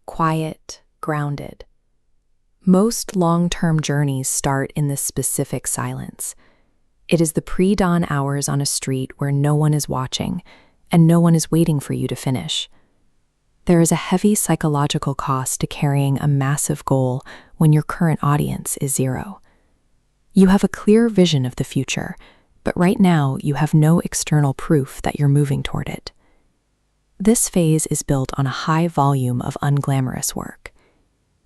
quiet, grounded. Most long-term journeys start in this specific silence. It is the pre-dawn hours on a street where no one is watching and no one is waiting for you to finish. There is a heavy psychological cost to carrying a massive goal when your current audience is zero. You have a clear vision of the future, but right now you have no external proof that you're moving toward it. This phase is built on a high volume of unglamorous work.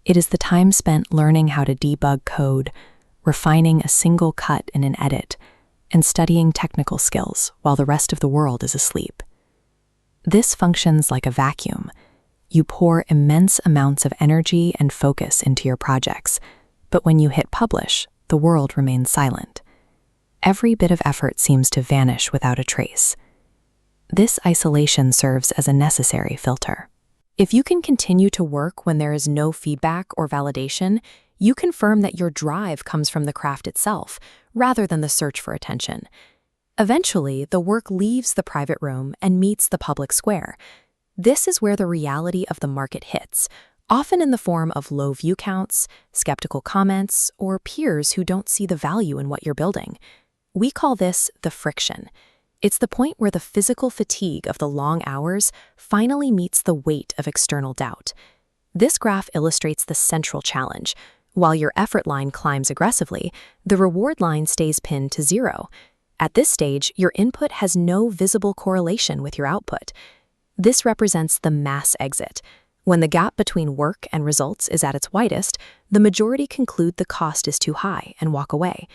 It is the time spent learning how to debug code, refining a single cut in an edit, and studying technical skills while the rest of the world is asleep. This functions like a vacuum. You pour immense amounts of energy and focus into your projects, but when you hit publish, the world remains silent. Every bit of effort seems to vanish without a trace. This isolation serves as a necessary filter. If you can continue to work when there is no feedback or validation, you confirm that your drive comes from the craft itself, rather than the search for attention. Eventually, the work leaves the private room and meets the public square. This is where the reality of the market hits, often in the form of low view counts, skeptical comments, or peers who don't see the value in what you're building. We call this the friction. It's the point where the physical fatigue of the long hours finally meets the weight of external doubt. This graph illustrates the central challenge. While your effort line climbs aggressively, the reward line stays pinned to zero. At this stage, your input has no visible correlation with your output. This represents the mass exit. When the gap between work and results is at its widest, the majority conclude the cost is too high and walk away.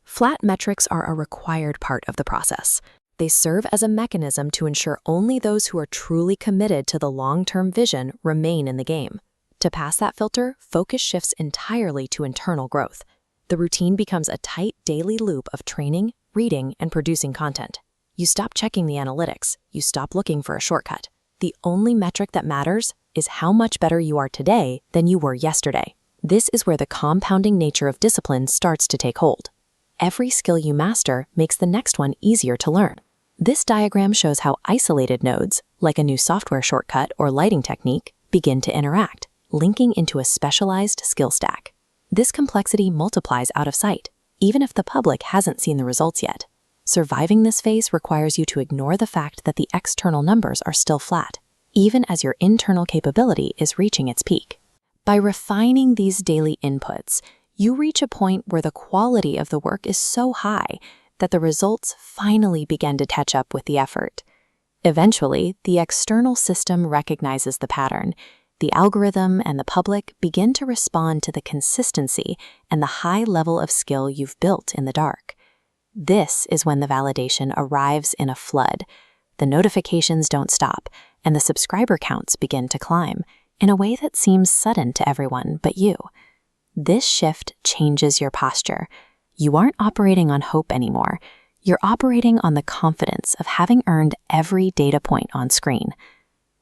Flat metrics are a required part of the process. They serve as a mechanism to ensure only those who are truly committed to the long-term vision remain in the game. To pass that filter, focus shifts entirely to internal growth. The routine becomes a tight daily loop of training, reading, and producing content. You stop checking the analytics. You stop looking for a shortcut. The only metric that matters is how much better you are today than you were yesterday. This is where the compounding nature of discipline starts to take hold. Every skill you master makes the next one easier to learn. This diagram shows how isolated nodes, like a new software shortcut or lighting technique, begin to interact, linking into a specialized skill stack. This complexity multiplies out of sight, even if the public hasn't seen the results yet. Surviving this phase requires you to ignore the fact that the external numbers are still flat, even as your internal capability is reaching its peak. By refining these daily inputs, you reach a point where the quality of the work is so high that the results finally begin to catch up with the effort. Eventually, the external system recognizes the pattern. The algorithm and the public begin to respond to the consistency and the high level of skill you've built in the dark. This is when the validation arrives in a flood. The notifications don't stop, and the subscriber counts begin to climb in a way that seems sudden to everyone but you. This shift changes your posture. You aren't operating on hope anymore. You're operating on the confidence of having earned every data point on screen.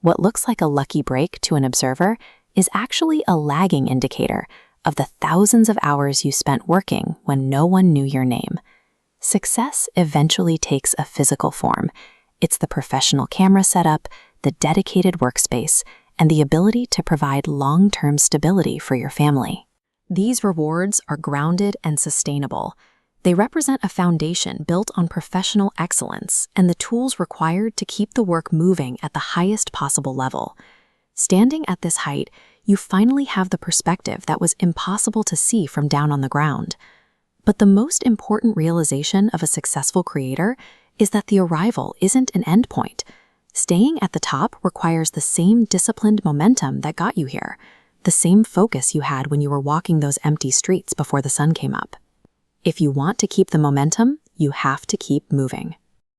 What looks like a lucky break to an observer is actually a lagging indicator of the thousands of hours you spent working when no one knew your name. Success eventually takes a physical form. It's the professional camera setup, the dedicated workspace, and the ability to provide long-term stability for your family. These rewards are grounded and sustainable. They represent a foundation built on professional excellence and the tools required to keep the work moving at the highest possible level. Standing at this height, you finally have the perspective that was impossible to see from down on the ground. But the most important realization of a successful creator is that the arrival isn't an endpoint. Staying at the top requires the same disciplined momentum that got you here, the same focus you had when you were walking those empty streets before the sun came up. If you want to keep the momentum, you have to keep moving.